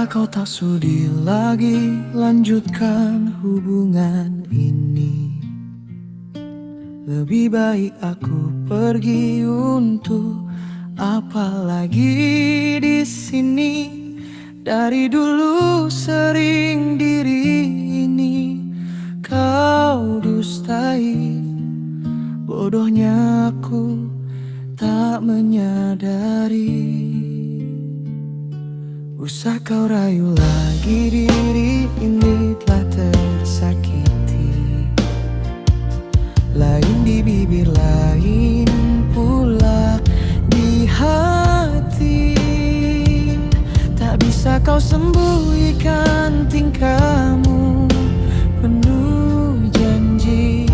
kau tak sudi lagi lanjutkan hubungan ini? Lebih baik aku pergi, untuk apa lagi di sini? Dari dulu sering diri ini kau dustai. Bodohnya aku tak menyadari. Usah kau rayu lagi, diri ini telah tersakiti. Lain di bibir, lain pula di hati. Tak bisa kau sembunyikan tingkahmu penuh janji,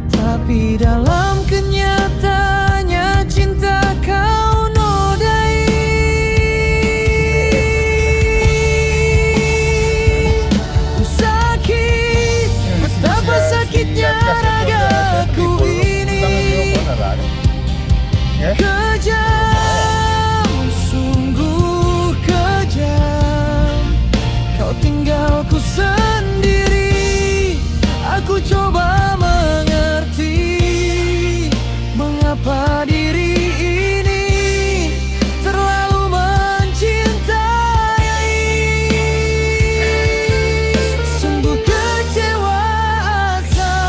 tapi dalam kenyataannya cinta kau nodai. Ku sakit, betapa sakitnya ragaku ini. Kejam, sungguh kejam. Kau tinggalku sendiri. Aku coba mengerti mengapa diri ini terlalu mencintai. Sungguh kecewa asa,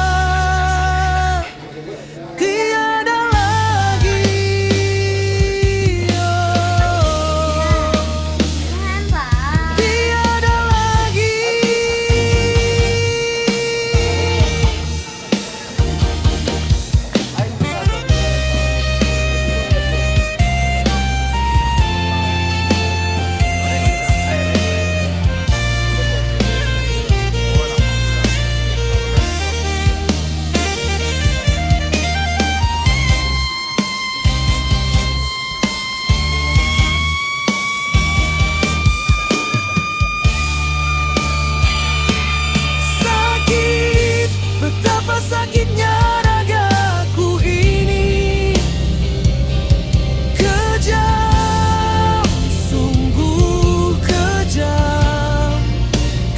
tiada lagi. Tiada lagi. Sakit, betapa sakitnya ragaku ini. Kejam, sungguh kejam.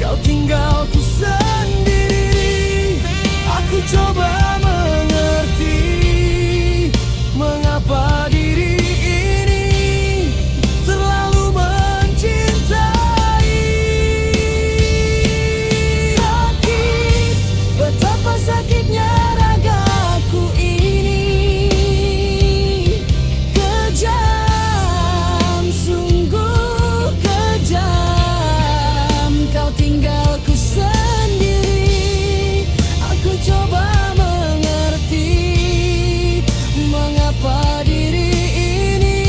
Kau tinggalku sendiri. Aku coba mengerti mengapa diri ini terlalu mencintai. Sakit, betapa sakitnya ragaku ini. Kejam, sungguh kejam. Kau tinggalku sendiri. Aku coba mengerti mengapa diri ini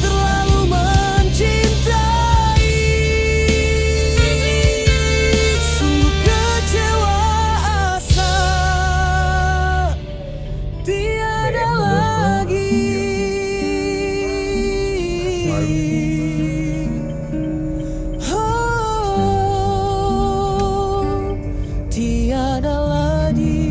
terlalu mencintai. Sungguh kecewa asa, tiada lagi. Oh, tiada lagi.